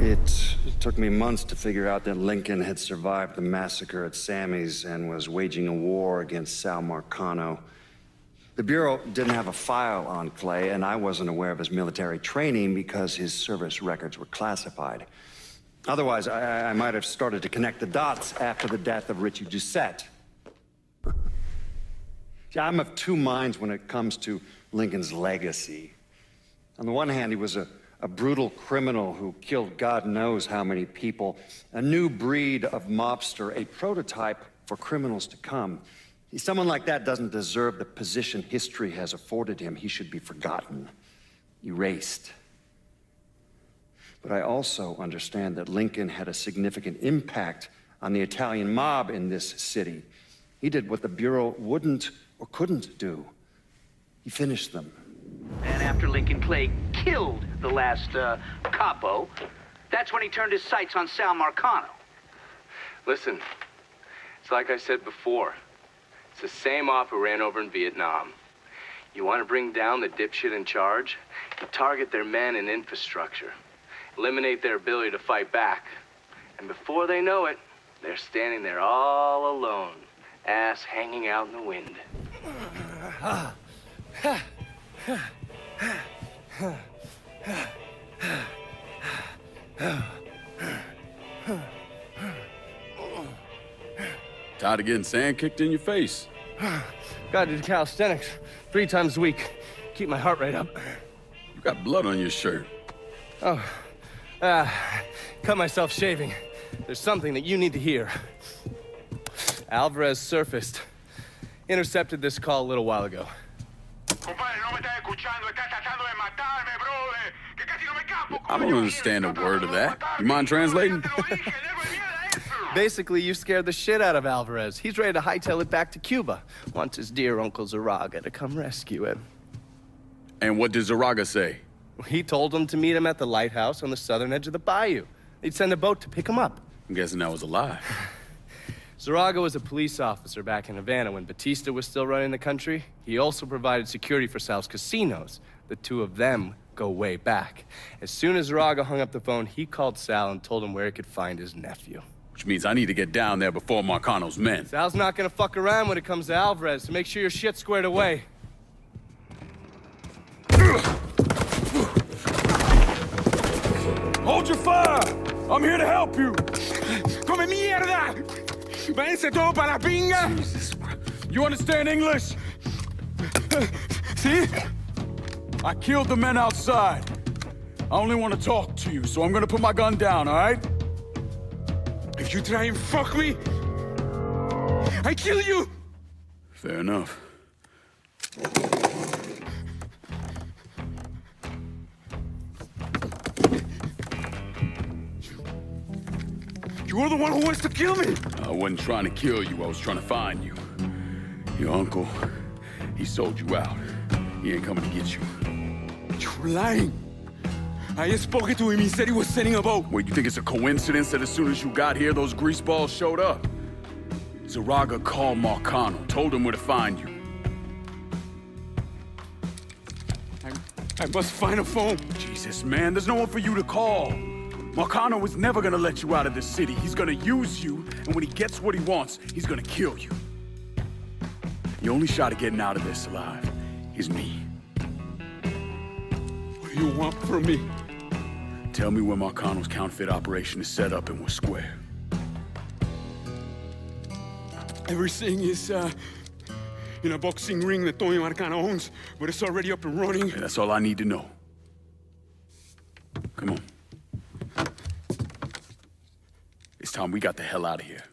It took me months to figure out that Lincoln had survived the massacre at Sammy's and was waging a war against Sal Marcano. The Bureau didn't have a file on Clay, and I wasn't aware of his military training because his service records were classified. Otherwise, I might have started to connect the dots after the death of Richie Doucette. I'm of two minds when it comes to Lincoln's legacy. On the one hand, he was a brutal criminal who killed God knows how many people, a new breed of mobster, a prototype for criminals to come. Someone like that doesn't deserve the position history has afforded him. He should be forgotten, erased. But I also understand that Lincoln had a significant impact on the Italian mob in this city. He did what the Bureau wouldn't or couldn't do. He finished them. And after Lincoln Clay killed the last, capo, that's when he turned his sights on Sal Marcano. Listen, it's like I said before. It's the same off who ran over in Vietnam. You want to bring down the dipshit in charge? You target their men and infrastructure. Eliminate their ability to fight back. And before they know it, they're standing there all alone, ass hanging out in the wind. Tired of getting sand kicked in your face? Gotta do calisthenics 3 times a week. Keep my heart rate up. You got blood on your shirt. Oh, cut myself shaving. There's something that you need to hear. Alvarez surfaced. Intercepted this call a little while ago. I don't understand a word of that. You mind translating? Basically, you scared the shit out of Alvarez. He's ready to hightail it back to Cuba. Wants his dear Uncle Zaraga to come rescue him. And what did Zaraga say? He told him to meet him at the lighthouse on the southern edge of the bayou. He'd send a boat to pick him up. I'm guessing that was a lie. Zaraga was a police officer back in Havana when Batista was still running the country. He also provided security for Sal's casinos. The two of them go way back. As soon as Zaraga hung up the phone, he called Sal and told him where he could find his nephew. Which means I need to get down there before Marcano's men. Sal's not gonna fuck around when it comes to Alvarez, so make sure your shit's squared away. Hold your fire! I'm here to help you! ¡Come mierda! ¡Váyanse todo para la pinga! Jesus. You understand English? See? I killed the men outside. I only want to talk to you, so I'm gonna put my gun down, all right? If you try and fuck me, I kill you! Fair enough. You were the one who wants to kill me! I wasn't trying to kill you, I was trying to find you. Your uncle, he sold you out. He ain't coming to get you. You're lying. I just spoke to him, he said he was sending a boat. Wait, you think it's a coincidence that as soon as you got here, those greaseballs showed up? Zaraga called Marcano, told him where to find you. I must find a phone. Jesus, man, there's no one for you to call. Marcano is never gonna let you out of this city. He's gonna use you, and when he gets what he wants, he's gonna kill you. The only shot at getting out of this alive is me. What do you want from me? Tell me where Marcano's counterfeit operation is set up and we're square. Everything is, in a boxing ring that Tony Marcano owns, but it's already up and running. Okay, that's all I need to know. Come on. It's time we got the hell out of here.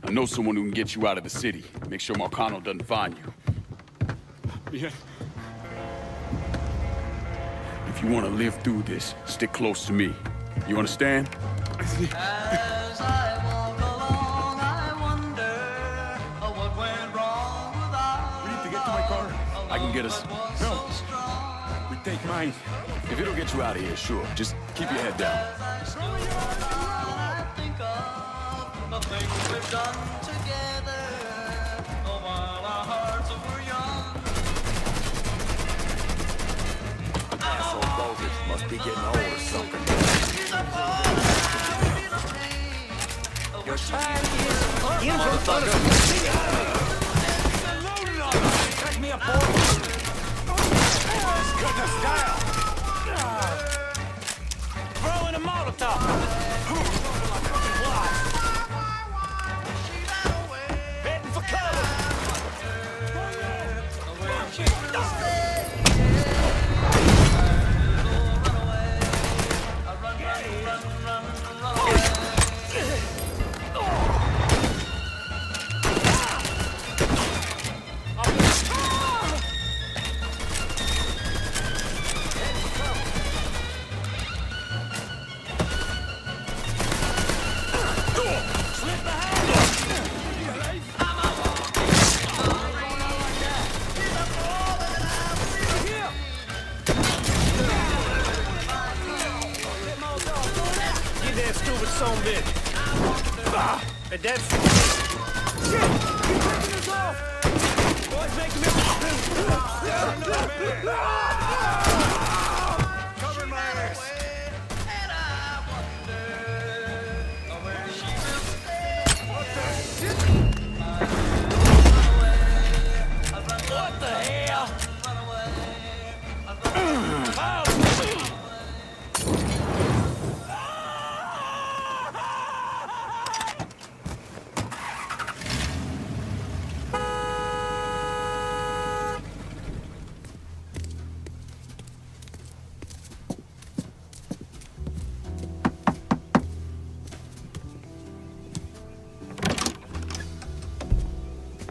I know someone who can get you out of the city. Make sure Marcano doesn't find you. Yeah. If you want to live through this, stick close to me. You understand? As I walk along, I wonder what went wrong with our We need to get to my car. I can get us. No. We take mine. If it'll get you out of here, sure. Just keep your head down. I think of the things we've done together. Oh, while our hearts getting old or something. Your time is up, motherfucker. Catch me a boy. He's cutting us down. Throw in a Molotov. Heading for cover.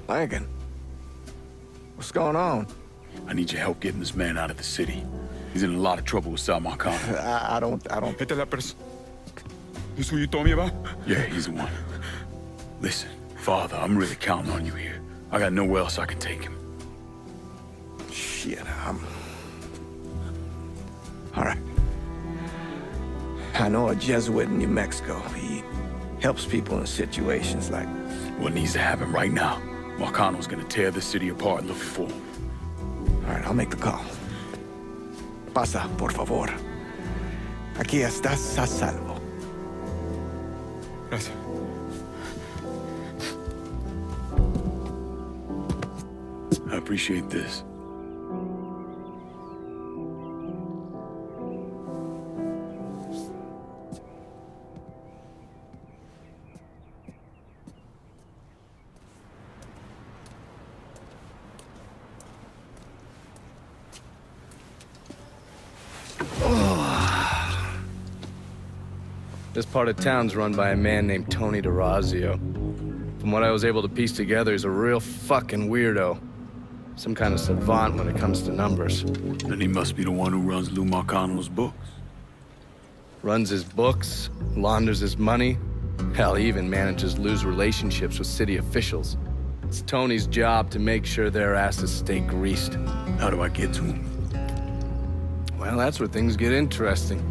Lincoln, what's going on? I need your help getting this man out of the city. He's in a lot of trouble with Sal Marcano. I don't. Esta es la This who you told me about? Yeah, he's the one. Listen, Father, I'm really counting on you here. I got nowhere else I can take him. Shit, all right. I know a Jesuit in New Mexico. He helps people in situations like... What needs to happen right now? Marcano's gonna tear the city apart looking for him. All right, I'll make the call. Pasa, por favor. Aquí estás a salvo. Gracias. I appreciate this. This part of town's run by a man named Tony DeRazio. From what I was able to piece together, he's a real fucking weirdo. Some kind of savant when it comes to numbers. Then he must be the one who runs Lou Marcano's books. Runs his books, launders his money. Hell, he even manages Lou's relationships with city officials. It's Tony's job to make sure their asses stay greased. How do I get to him? Well, that's where things get interesting.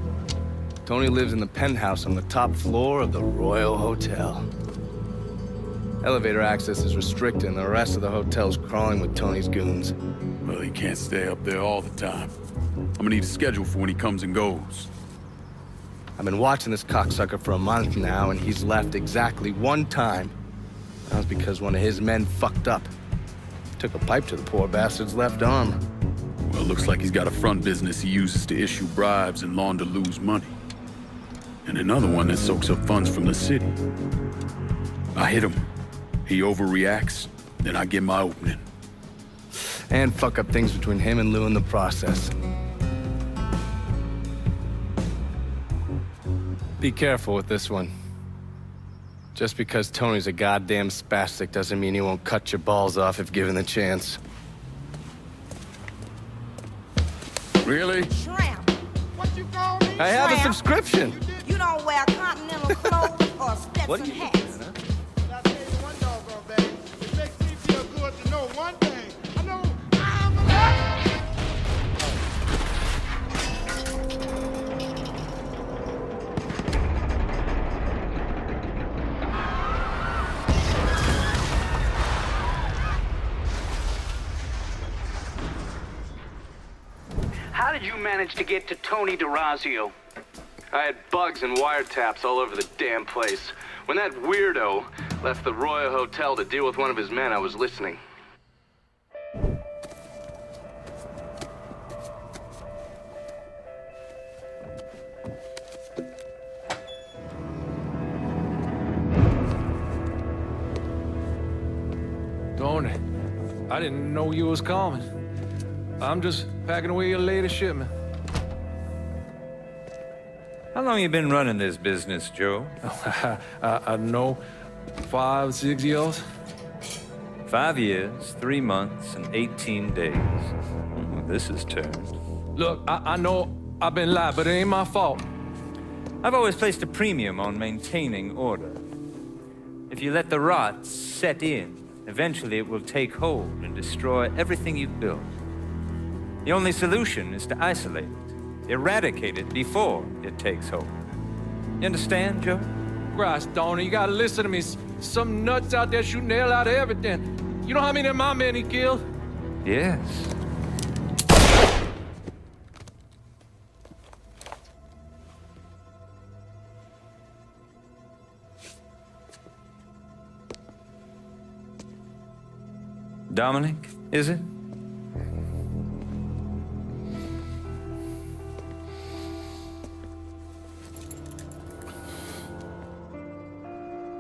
Tony lives in the penthouse on the top floor of the Royal Hotel. Elevator access is restricted and the rest of the hotel's crawling with Tony's goons. Well, he can't stay up there all the time. I'm gonna need a schedule for when he comes and goes. I've been watching this cocksucker for a month now, and he's left exactly one time. That was because one of his men fucked up. Took a pipe to the poor bastard's left arm. Well, it looks like he's got a front business he uses to issue bribes and launder Lou's money. And another one that soaks up funds from the city. I hit him. He overreacts, then I get my opening. And fuck up things between him and Lou in the process. Be careful with this one. Just because Tony's a goddamn spastic doesn't mean he won't cut your balls off if given the chance. Really? Shrimp. What you call me? I have a Shrimp. subscription. You don't wear continental clothes or Stetson hats. I'll tell you one doggone thing. It makes me feel good to know one thing. I know I'm alive. How did you manage to get to Tony DeRazio? I had bugs and wiretaps all over the damn place. When that weirdo left the Royal Hotel to deal with one of his men, I was listening. Tony, I didn't know you was coming. I'm just packing away your latest shipment. How long you been running this business, Joe? I don't know, 5, 6 years? 5 years, 3 months, and 18 days. This is turned. Look, I know I've been lied, but it ain't my fault. I've always placed a premium on maintaining order. If you let the rot set in, eventually it will take hold and destroy everything you've built. The only solution is to isolate it, eradicate it before it takes hold. You understand, Joe? Christ, Tony, you gotta listen to me. Some nuts out there shooting the hell out of everything. You know how many of my men he killed? Yes. Dominic, is it?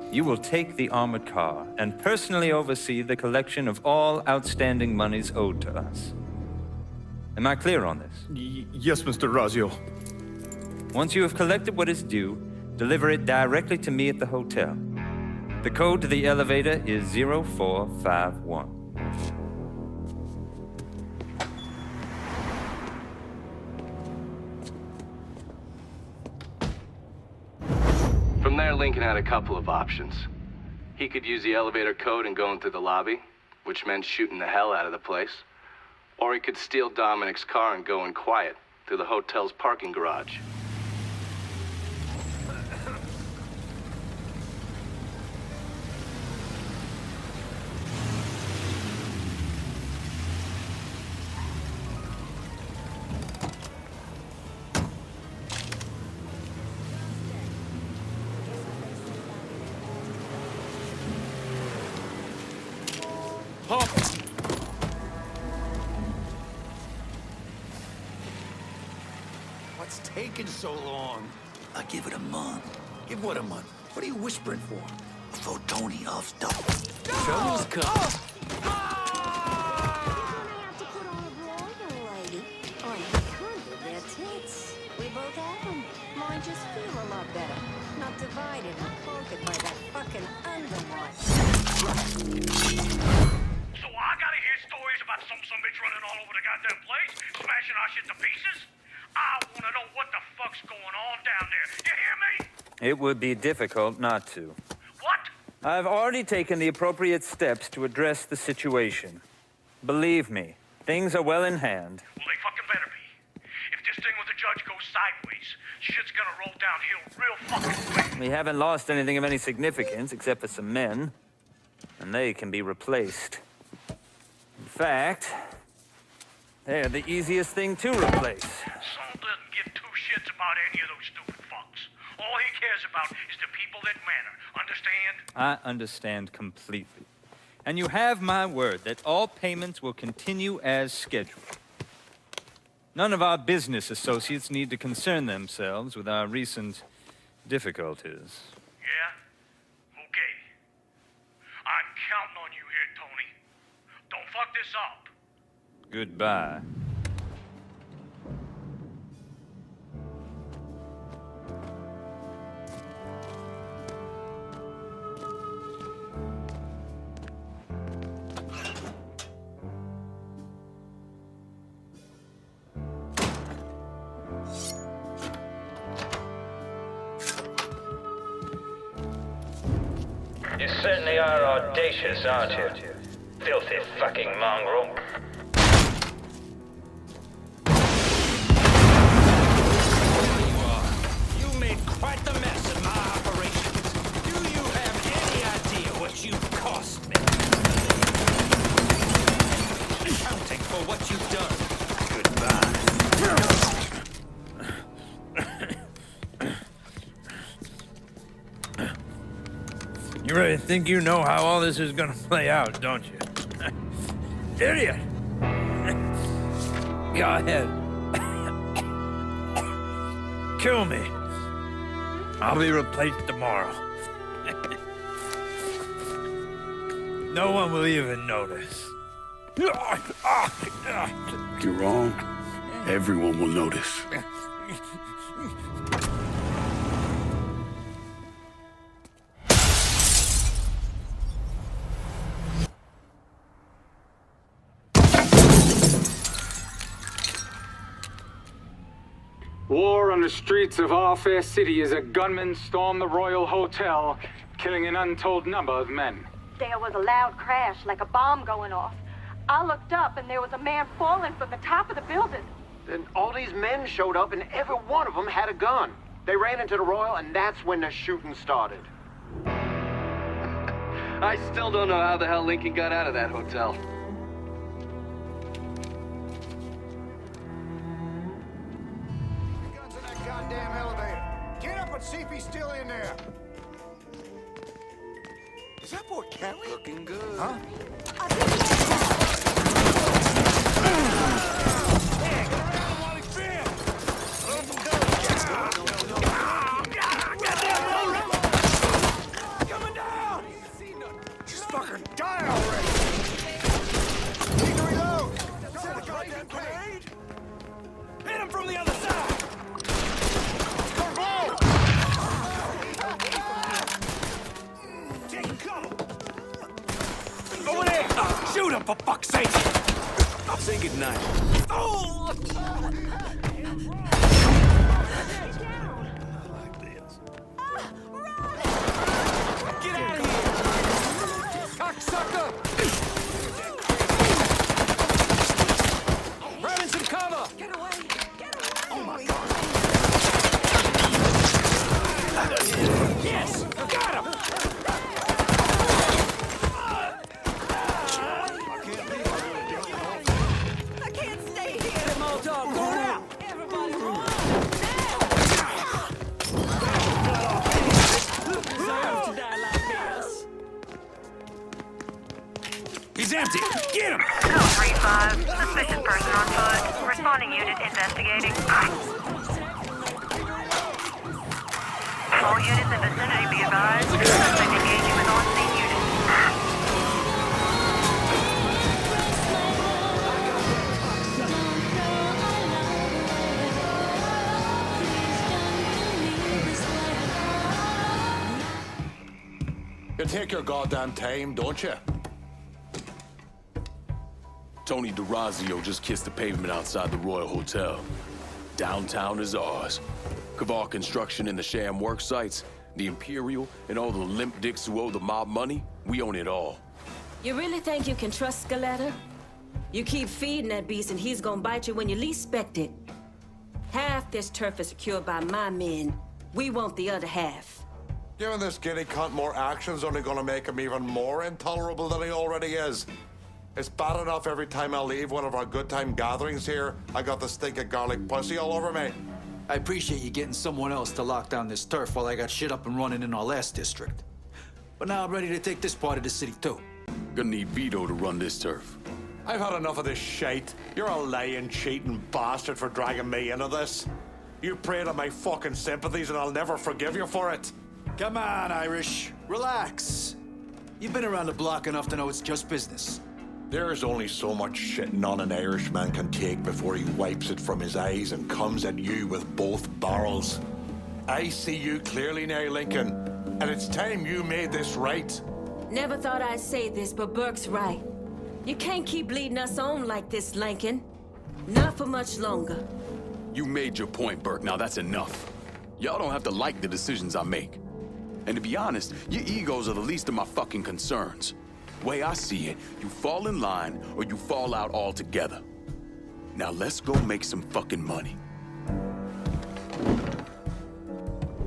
You will take the armored car and personally oversee the collection of all outstanding monies owed to us. Am I clear on this? Yes, Mr. Razio. Once you have collected what is due, deliver it directly to me at the hotel. The code to the elevator is 0451. From there, Lincoln had a couple of options. He could use the elevator code and go into the lobby, which meant shooting the hell out of the place. Or he could steal Dominic's car and go in quiet through the hotel's parking garage. What's taking so long? I'll give it a month. Give what a month? What are you whispering for? Throw Tony off stuff. Troubles come. We both have them. Mine just feel a lot better. Not divided and conquered by that fucking undermine. So I gotta hear stories about some bitch running all over the goddamn place, smashing our shit to pieces? I wanna know what the fuck's going on down there. You hear me? It would be difficult not to. What? I've already taken the appropriate steps to address the situation. Believe me, things are well in hand. Well, they fucking better be. If this thing with the judge goes sideways, shit's gonna roll downhill real fucking quick. We haven't lost anything of any significance except for some men, and they can be replaced. In fact, they're the easiest thing to replace. Saul doesn't give two shits about any of those stupid fucks. All he cares about is the people that matter. Understand? I understand completely. And you have my word that all payments will continue as scheduled. None of our business associates need to concern themselves with our recent difficulties. Yeah? Okay. I'm counting on you here, Tony. Don't fuck this up. Goodbye. You certainly are audacious, aren't you? Filthy fucking mongrel. You made quite the mess of my operations. Do you have any idea what you cost me? Accounting for what you've done. Goodbye. really think you know how all this is gonna play out, don't you? Idiot! Go ahead. Kill me. I'll be replaced tomorrow. No one will even notice. You're wrong. Everyone will notice. War on the streets of our fair city as a gunman stormed the Royal Hotel, killing an untold number of men. There was a loud crash, like a bomb going off. I looked up and there was a man falling from the top of the building. Then all these men showed up and every one of them had a gun. They ran into the Royal and that's when the shooting started. I still don't know how the hell Lincoln got out of that hotel. Guns in that goddamn elevator. Get up and see if he's still in there. Is that boy Kelly? Looking good. Huh? Coming down! Just fucking die already! Need to reload. Is that a goddamn grenade? Hit him from the other side! Take cover! Over there! Shoot him, for fuck's sake! Say goodnight. Oh! Get out of here! Cocksucker! Grabbing some cover! Get away! Get away! Oh my God! Yes! Got him! I can't stay here. Hey, Molotov, going out! Everybody run! Deserve to die like this. He's empty! Get him! Code 3-5. Suspicious person on foot. Responding unit investigating. All units in vicinity be advised. Suspect engaging with on-scene units. You take your goddamn time, don't you? Tony DeRazio just kissed the pavement outside the Royal Hotel. Downtown is ours. Kavar Construction and the sham work sites, the Imperial, and all the limp dicks who owe the mob money, we own it all. You really think you can trust Scaletta? You keep feeding that beast and he's gonna bite you when you least expect it. Half this turf is secured by my men. We want the other half. Giving this giddy cunt more action's only gonna make him even more intolerable than he already is. It's bad enough every time I leave one of our good time gatherings here, I got the stink of garlic pussy all over me. I appreciate you getting someone else to lock down this turf while I got shit up and running in our last district. But now I'm ready to take this part of the city too. Gonna need Vito to run this turf. I've had enough of this shite. You're a lying, cheating bastard for dragging me into this. You preyed on my fucking sympathies and I'll never forgive you for it. Come on, Irish. Relax. You've been around the block enough to know it's just business. There's only so much shitting on an Irishman can take before he wipes it from his eyes and comes at you with both barrels. I see you clearly now, Lincoln, and it's time you made this right. Never thought I'd say this, but Burke's right. You can't keep leading us on like this, Lincoln. Not for much longer. You made your point, Burke. Now that's enough. Y'all don't have to like the decisions I make. And to be honest, your egos are the least of my fucking concerns. Way I see it, you fall in line or you fall out altogether. Now let's go make some fucking money.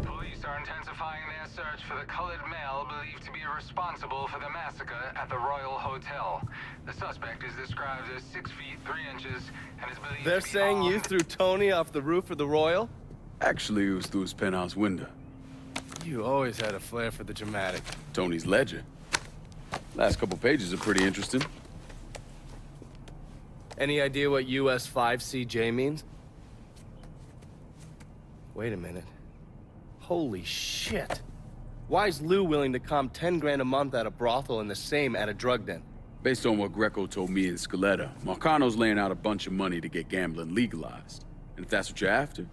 Police are intensifying their search for the colored male believed to be responsible for the massacre at the Royal Hotel. The suspect is described as 6 feet 3 inches and is believed They're to be saying you threw Tony off the roof of the Royal? Actually, it was through his penthouse window. You always had a flair for the dramatic. Tony's ledger. Last couple pages are pretty interesting. Any idea what US 5CJ means? Wait a minute. Holy shit. Why is Lou willing to comp 10 grand a month at a brothel and the same at a drug den? Based on what Greco told me and Scaletta, Marcano's laying out a bunch of money to get gambling legalized. And if that's what you're after,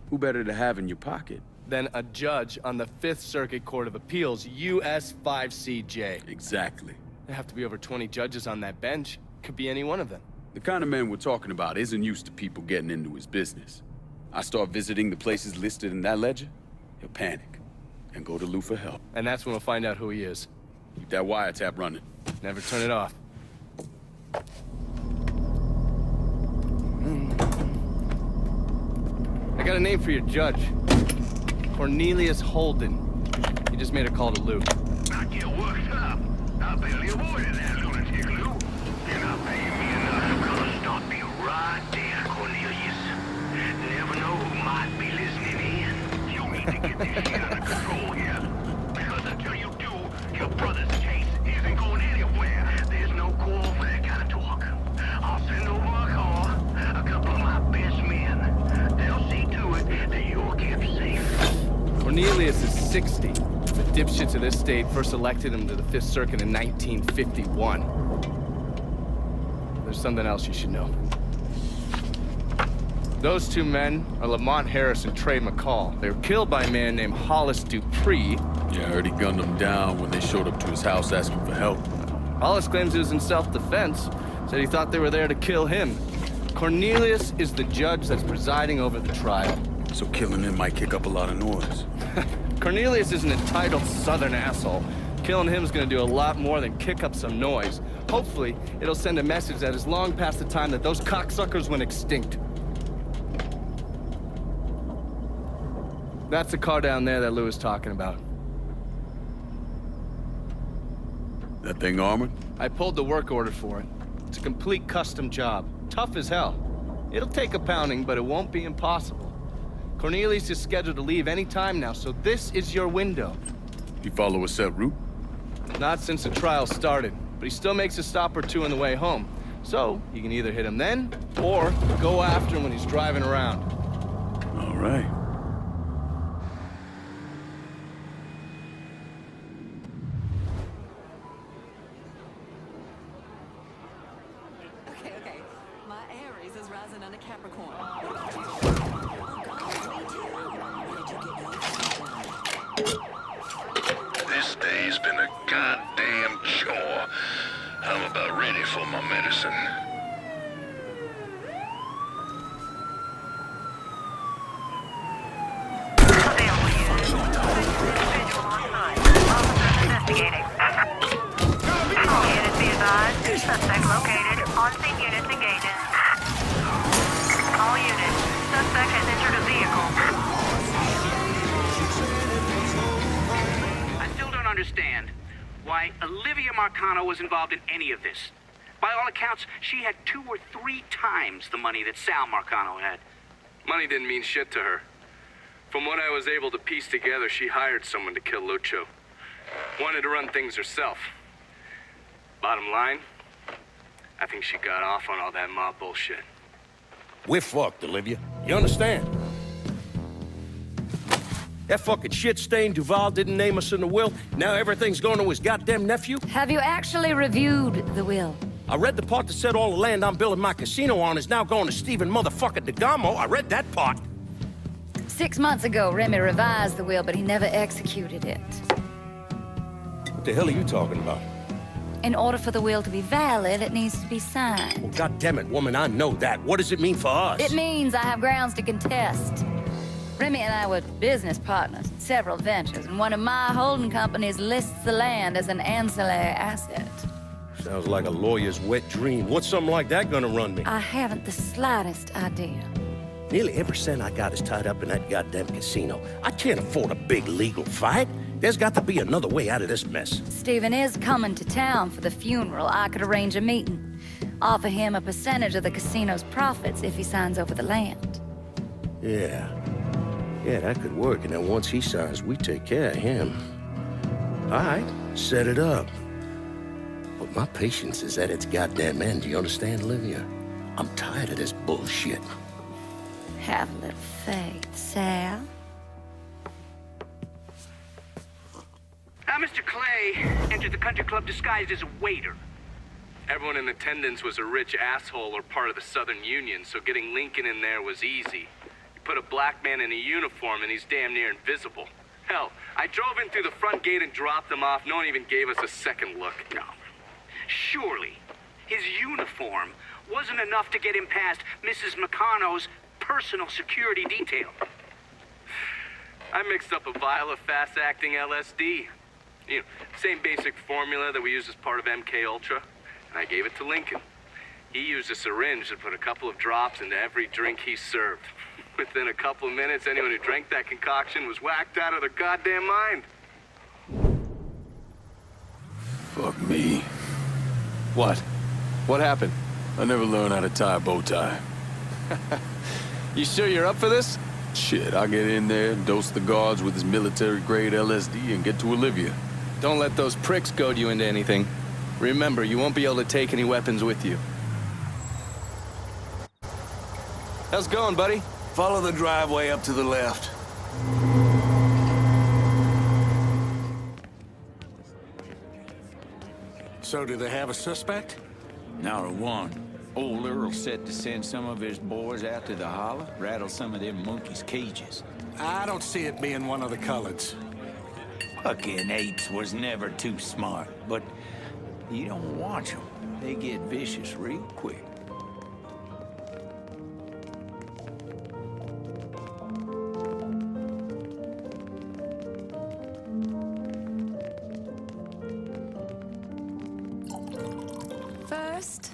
who better to have in your pocket? Then a judge on the 5th Circuit Court of Appeals, US 5CJ. Exactly. There have to be over 20 judges on that bench. Could be any one of them. The kind of man we're talking about isn't used to people getting into his business. I start visiting the places listed in that ledger, he'll panic and go to Lou for help. And that's when we'll find out who he is. Keep that wiretap running. Never turn it off. I got a name for your judge. Cornelius Holden. He just made a call to Lou. Not get worked up. I barely avoided that lunatic, Lou. You're not paying me enough. I'm gonna stop you right there, Cornelius. Never know who might be listening in. You need to get this shit under control here. Because until you do, your brother's case isn't going anywhere. There's no call for that kind of talk. I'll send over a car, a couple of my best men. They'll see to it that you're kept safe. Cornelius is 60. The dipshits of this state first elected him to the 5th Circuit in 1951. There's something else you should know. Those two men are Lamont Harris and Trey McCall. They were killed by a man named Hollis Dupree. Yeah, I heard he gunned them down when they showed up to his house asking for help. Hollis claims he was in self-defense. Said he thought they were there to kill him. Cornelius is the judge that's presiding over the trial. So killing him might kick up a lot of noise. Cornelius is an entitled southern asshole. Killing him is gonna do a lot more than kick up some noise. Hopefully, it'll send a message that is long past the time that those cocksuckers went extinct. That's the car down there that Lou was talking about. That thing armored? I pulled the work order for it. It's a complete custom job. Tough as hell. It'll take a pounding, but it won't be impossible. Cornelius is scheduled to leave any time now, so this is your window. You follow a set route? Not since the trial started, but he still makes a stop or two on the way home. So, you can either hit him then, or go after him when he's driving around. All right. Okay. My Aries is rising under Capricorn. This day's been a goddamn chore. I'm about ready for my medicine. Investigating. All units be advised. Suspect located. On-scene units engaging. All units. Suspect has entered a vehicle. I still don't understand why Olivia Marcano was involved in any of this. By all accounts, she had 2 or 3 times the money that Sal Marcano had. Money didn't mean shit to her. From what I was able to piece together, she hired someone to kill Lucho. Wanted to run things herself. Bottom line, I think she got off on all that mob bullshit. We're fucked, Olivia. You understand? That fucking shit-stained Duval didn't name us in the will. Now everything's going to his goddamn nephew. Have you actually reviewed the will? I read the part that said all the land I'm building my casino on is now going to Stephen motherfucking DeGamo. I read that part. 6 months ago, Remy revised the will, but he never executed it. What the hell are you talking about? In order for the will to be valid, it needs to be signed. Well, goddammit, woman, I know that. What does it mean for us? It means I have grounds to contest. Remy and I were business partners in several ventures, and one of my holding companies lists the land as an ancillary asset. Sounds like a lawyer's wet dream. What's something like that gonna run me? I haven't the slightest idea. Nearly every cent I got is tied up in that goddamn casino. I can't afford a big legal fight. There's got to be another way out of this mess. Stephen is coming to town for the funeral. I could arrange a meeting. Offer him a percentage of the casino's profits if he signs over the land. Yeah. Yeah, that could work, and then once he signs, we take care of him. All right, set it up. But my patience is at its goddamn end, do you understand, Olivia? I'm tired of this bullshit. Have a little faith, Sal. Mr. Clay entered the country club disguised as a waiter. Everyone in attendance was a rich asshole or part of the Southern Union, so getting Lincoln in there was easy. You put a black man in a uniform and he's damn near invisible. Hell, I drove in through the front gate and dropped him off. No one even gave us a second look. No. Surely, his uniform wasn't enough to get him past Mrs. Meccano's personal security detail. I mixed up a vial of fast-acting LSD. You know, same basic formula that we use as part of MK Ultra. And I gave it to Lincoln. He used a syringe to put a couple of drops into every drink he served. Within a couple of minutes, anyone who drank that concoction was whacked out of their goddamn mind. Fuck me. What? What happened? I never learned how to tie a bow tie. You sure you're up for this? Shit, I'll get in there, dose the guards with his military-grade LSD, and get to Olivia. Don't let those pricks goad you into anything. Remember, you won't be able to take any weapons with you. How's it going, buddy? Follow the driveway up to the left. So, do they have a suspect? Not a one. Old Earl set to send some of his boys out to the holler, rattle some of them monkeys' cages. I don't see it being one of the Culleds. Fucking apes was never too smart, but you don't watch them. They get vicious real quick. First,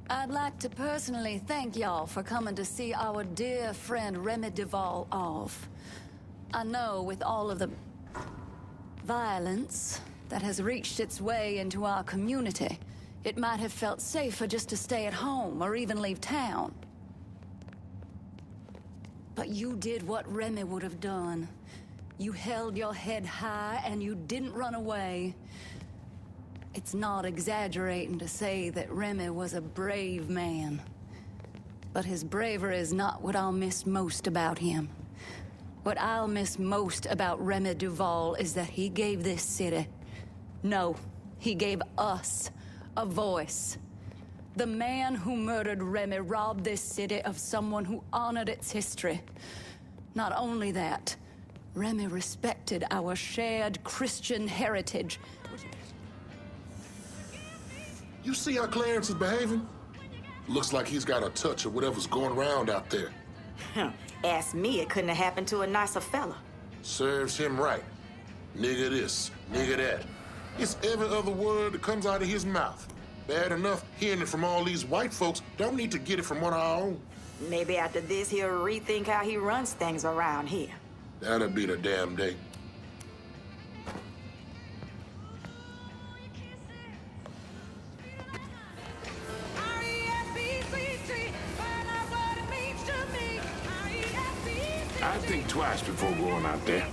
I'd like to personally thank y'all for coming to see our dear friend Remy Duval off. I know with all of the violence that has reached its way into our community, it might have felt safer just to stay at home or even leave town. But you did what Remy would have done. You held your head high and you didn't run away. It's not exaggerating to say that Remy was a brave man. But his bravery is not what I'll miss most about him. What I'll miss most about Remy Duval is that he gave this city, no, he gave us, a voice. The man who murdered Remy robbed this city of someone who honored its history. Not only that, Remy respected our shared Christian heritage. You see how Clarence is behaving? Looks like he's got a touch of whatever's going around out there. Ask me, it couldn't have happened to a nicer fella. Serves him right. Nigga this, nigga that. It's every other word that comes out of his mouth. Bad enough hearing it from all these white folks. Don't need to get it from one of our own. Maybe after this, he'll rethink how he runs things around here. That'll be the damn day. I'd think twice before going out there.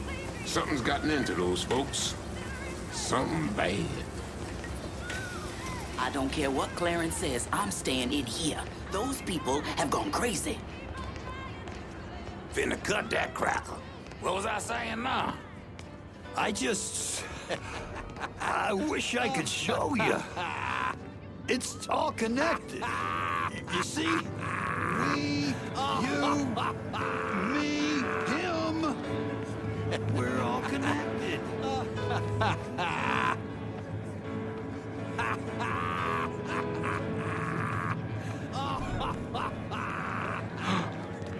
Something's gotten into those folks. Something bad. I don't care what Clarence says, I'm staying in here. Those people have gone crazy. Finna cut that crackle. What was I saying now? I wish I could show you. It's all connected. You see? We, you, me, him. We're all connected.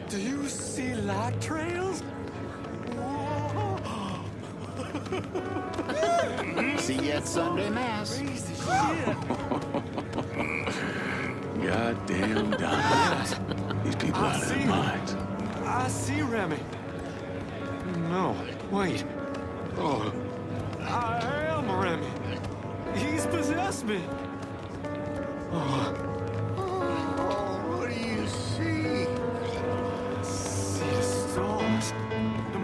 Do you see light trails? See you at Sunday Mass. Crazy shit. Goddamn dumbass. These people out of their minds. I see Remy. No, wait. Oh, I am Remy. He's possessed me. Oh. What do you see? See the stars, the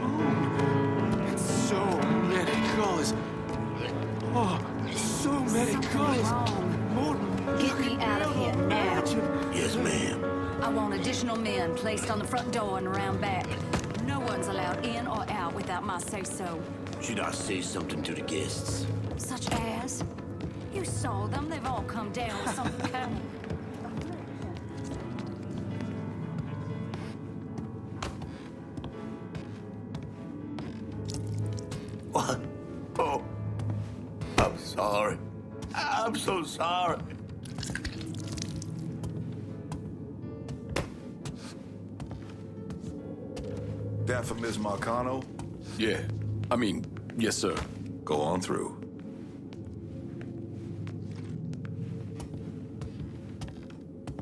additional men placed on the front door and around back. No one's allowed in or out without my say-so. Should I say something to the guests? Such as? You saw them. They've all come down with some kind of... What? Oh, I'm sorry. I'm so sorry. That for Miss Marcano? Yeah. I mean, yes, sir. Go on through.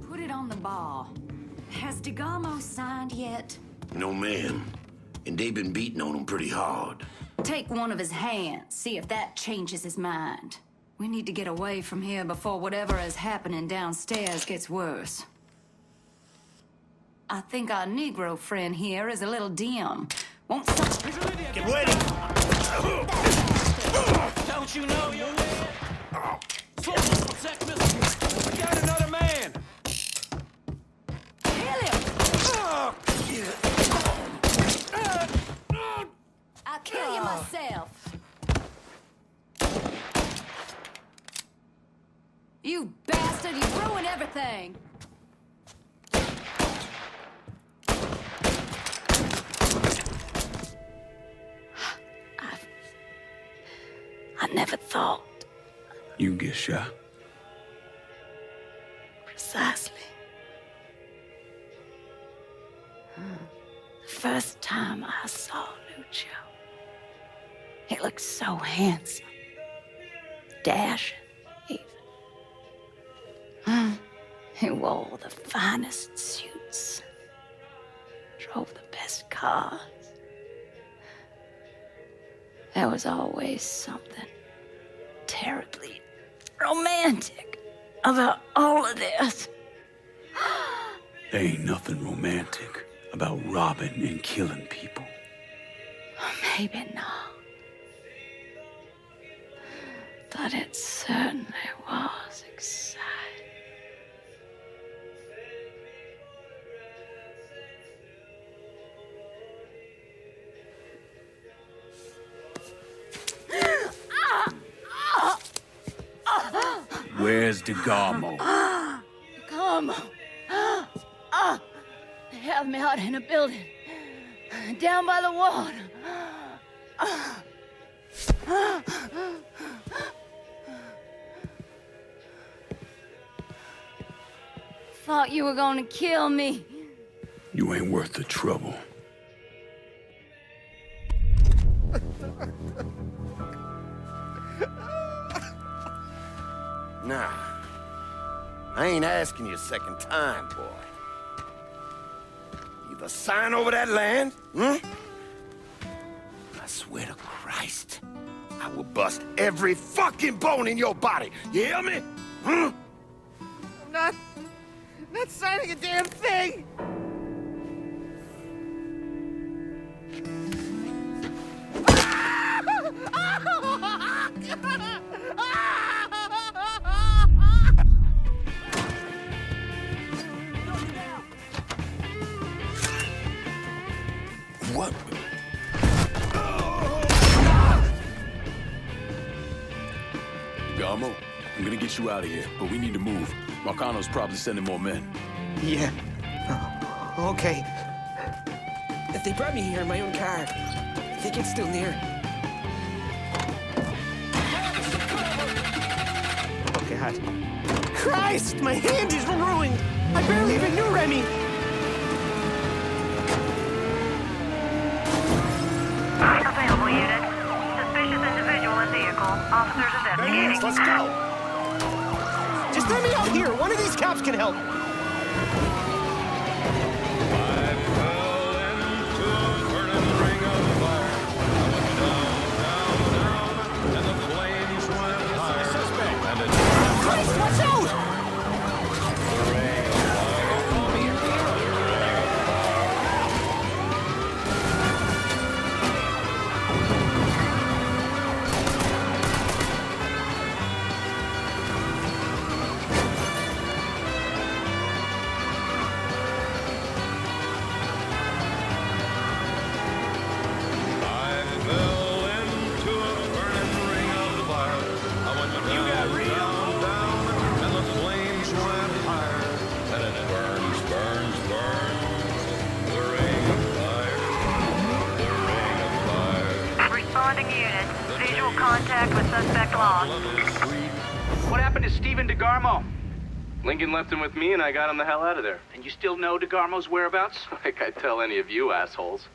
Put it on the bar. Has DeGarmo signed yet? No, ma'am. And they've been beating on him pretty hard. Take one of his hands, see if that changes his mind. We need to get away from here before whatever is happening downstairs gets worse. I think our Negro friend here is a little dim. Won't stop. Get ready! Don't you know your man? We got another man! Kill him! I'll kill you myself. You bastard, you ruined everything. I never thought. You get shot. Precisely. The first time I saw Lucio, he looked so handsome. Dashing, even. He wore the finest suits. Drove the best cars. There was always something terribly romantic about all of this. There ain't nothing romantic about robbing and killing people. Maybe not. But it certainly was exciting. Where's DeGarmo? Come. They have me out in a building. Down by the water. Thought you were gonna kill me. You ain't worth the trouble. Nah. I ain't asking you a second time, boy. Either sign over that land, I swear to Christ, I will bust every fucking bone in your body. You hear me? I'm not signing a damn thing! What? DeGarmo, I'm gonna get you out of here, but we need to move. Marcano's probably sending more men. Yeah. Okay. If they brought me here in my own car, I think it's still near. Oh, God. Christ! My hand is ruined! I barely even knew Remy! Available unit. Suspicious individual in vehicle. Officers investigating. Let's go! Just let me out here! One of these cops can help! Christ, watch out! contact with suspect lost. What happened to Stephen DeGarmo? Lincoln left him with me and I got him the hell out of there. And you still know DeGarmo's whereabouts? Like I tell any of you assholes.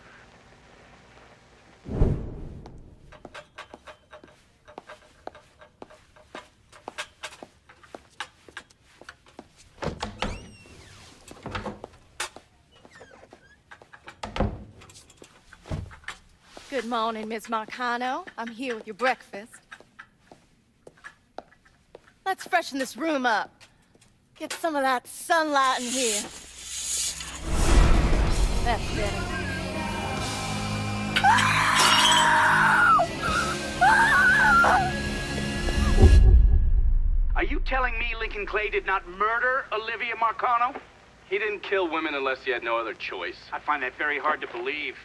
Good morning, Miss Marcano. I'm here with your breakfast. Let's freshen this room up. Get some of that sunlight in here. That's better. Are you telling me Lincoln Clay did not murder Olivia Marcano? He didn't kill women unless he had no other choice. I find that very hard to believe.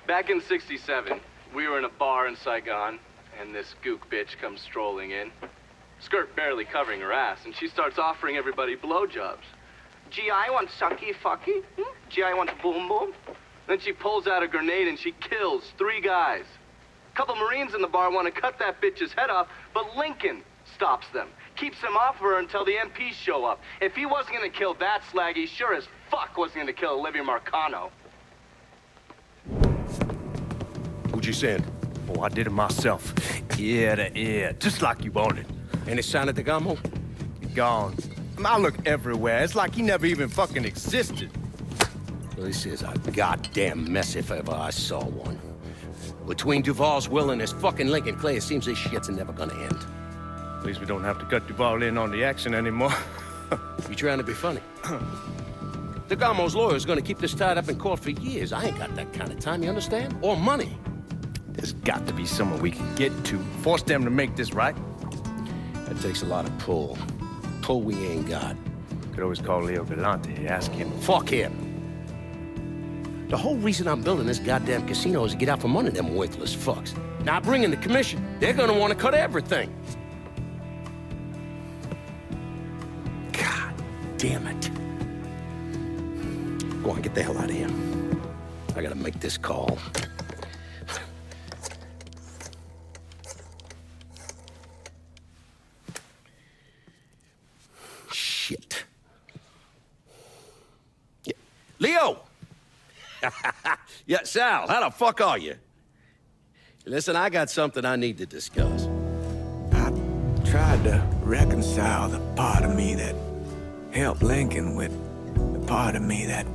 Back in '67, we were in a bar in Saigon, and this gook bitch comes strolling in. Skirt barely covering her ass, and she starts offering everybody blowjobs. Gee, I want sucky fucky. Gee, I want boom boom. Then she pulls out a grenade and she kills 3 guys. A couple Marines in the bar want to cut that bitch's head off, but Lincoln stops them. Keeps them off her until the MPs show up. If he wasn't gonna kill that slag, he sure as fuck wasn't gonna kill Olivia Marcano. Who'd you send? Oh, I did it myself. Ear to ear, just like you wanted. Any sign of DeGarmo? Gone. I look everywhere. It's like he never even fucking existed. Well, this is a goddamn mess if ever I saw one. Between Duval's will and this fucking Lincoln Clay, it seems this shit's never gonna end. At least we don't have to cut Duval in on the action anymore. You trying to be funny? DeGarmo's lawyer's gonna keep this tied up in court for years. I ain't got that kind of time, you understand? Or money. There's got to be someone we can get to. Force them to make this right. That takes a lot of pull. Pull we ain't got. Could always call Leo Galante, ask him. Fuck him. The whole reason I'm building this goddamn casino is to get out from under them worthless fucks. Now bring in the commission. They're gonna want to cut everything. God damn it. Go on, get the hell out of here. I gotta make this call. Shit. Yeah. Leo! Yeah, Sal, how the fuck are you? Listen, I got something I need to discuss. I tried to reconcile the part of me that helped Lincoln with the part of me that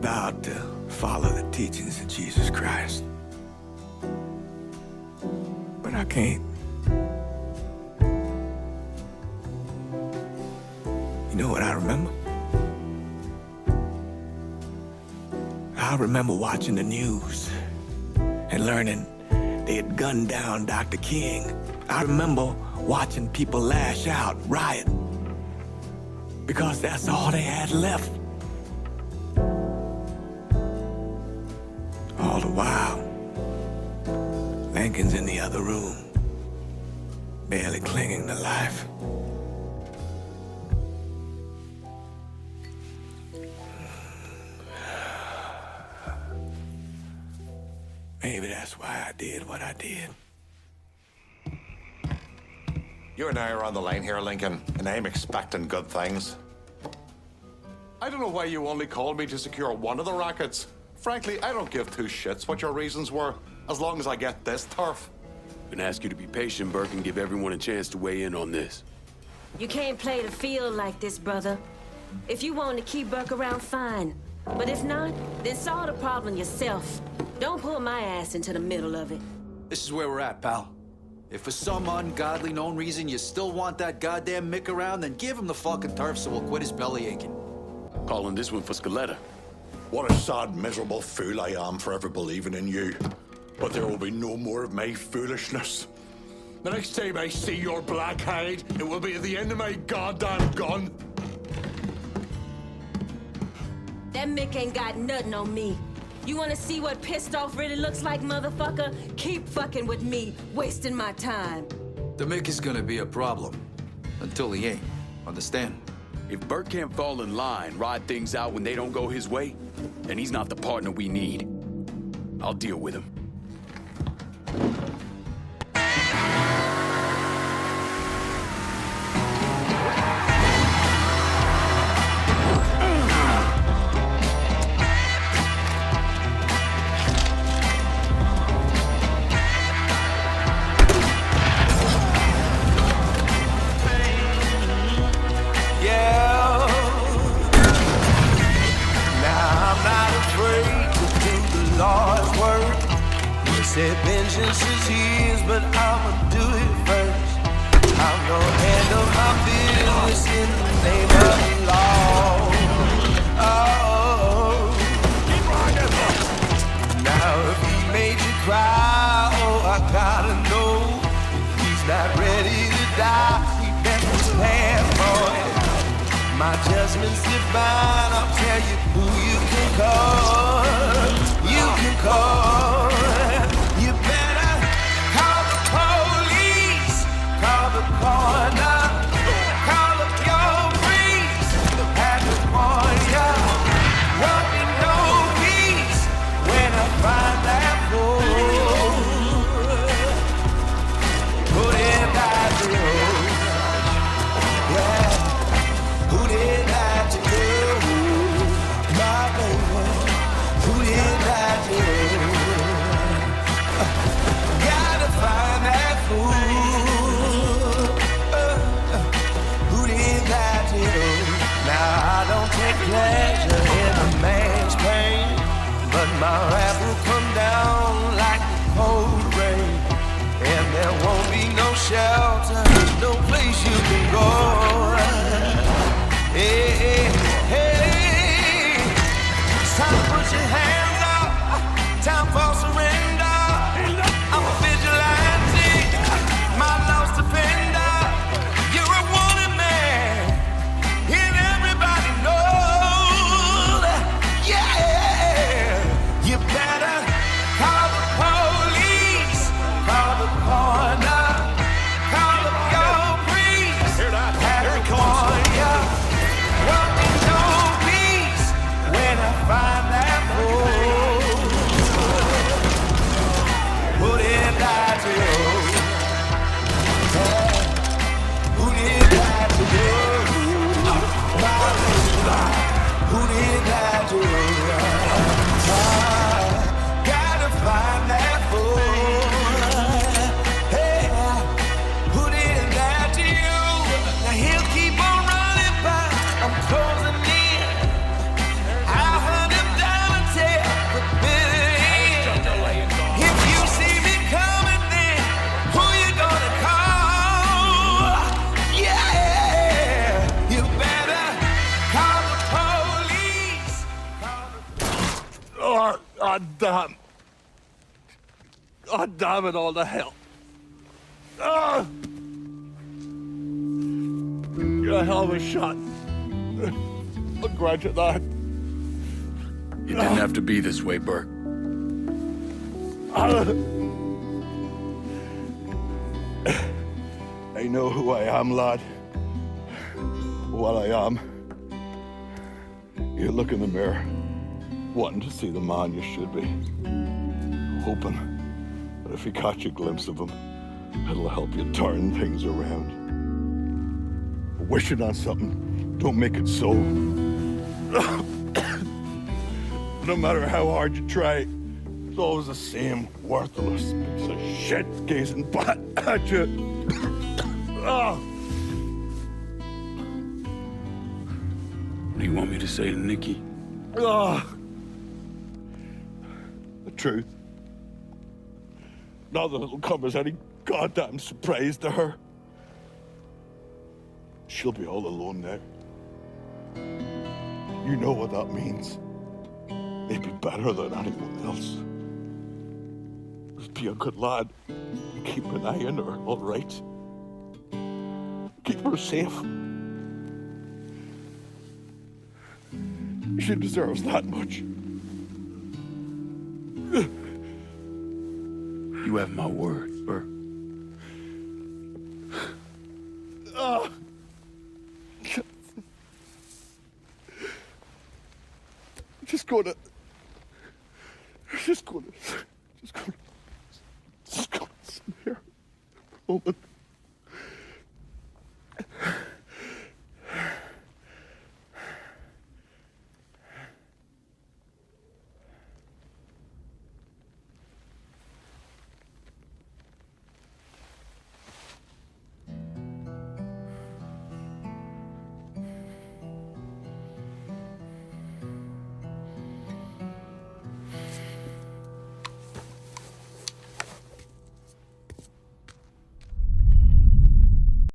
vowed to follow the teachings of Jesus Christ. But I can't. You know what I remember? I remember watching the news and learning they had gunned down Dr. King. I remember watching people lash out, riot, because that's all they had left. All the while, Lincoln's in the other room, barely clinging to life. Maybe that's why I did what I did. You and I are on the line here, Lincoln, and I'm expecting good things. I don't know why you only called me to secure one of the rackets. Frankly, I don't give 2 shits what your reasons were, as long as I get this turf. I'm gonna ask you to be patient, Burke, and give everyone a chance to weigh in on this. You can't play the field like this, brother. If you want to keep Burke around, fine. But if not, then solve the problem yourself. Don't pull my ass into the middle of it. This is where we're at, pal. If for some ungodly known reason you still want that goddamn Mick around, then give him the fucking turf so we'll quit his belly aching. Calling this one for Scaletta. What a sad, miserable fool I am for ever believing in you. But there will be no more of my foolishness. The next time I see your black hide, it will be at the end of my goddamn gun. That Mick ain't got nothing on me. You wanna see what pissed off really looks like, motherfucker? Keep fucking with me, wasting my time. The Mick is gonna be a problem. Until he ain't. Understand? If Burke can't fall in line, ride things out when they don't go his way, then he's not the partner we need. I'll deal with him. Said vengeance is his, but I'ma do it first. I'm gonna handle my business in the name of the law. Oh, now if he made you cry, oh, I gotta know he's not ready to die. He better stand for it. My judgment's divine. I'll tell you who you can call. You can call. Pleasure in a man's pain, but my wrath will come down like the cold rain, and there won't be no shelter, no place you can go. Hey, hey, hey, it's time to put your hands up, time for surrender. I'm a vigilante, my lost defender. You're a wanted man, and everybody knows. You better call the police, call the coroner, call up your priest. Have it on ya. Won't be no peace when I find that fool. Who did that to you? Who did that to you? Who did that to you? Gotta find that fool. Hey, who did that to you? Now he'll keep on running by. I'm closing in. I'll hunt him down until the bitter end. If you see me coming, then who you gonna call? Yeah, you better call the police. Oh, damn. Oh, damn it all to hell. Ah! You're a hell of a shot. I'll grant you that. It didn't have to be this way, Burke. I know who I am, lad. What I am. You look in the mirror, wanting to see the man you should be. Hoping that if you catch a glimpse of him, it'll help you turn things around. Wishing on something, don't make it so. No matter how hard you try, it's always the same worthless piece of shit gazing back at you. What do you want me to say to Nikki? The truth. Not that it'll come as any goddamn surprise to her. She'll be all alone now. You know what that means. Maybe better than anyone else. Just be a good lad. Keep an eye on her, all right? Keep her safe. She deserves that much. You have my word, Burke. just gonna sit here all the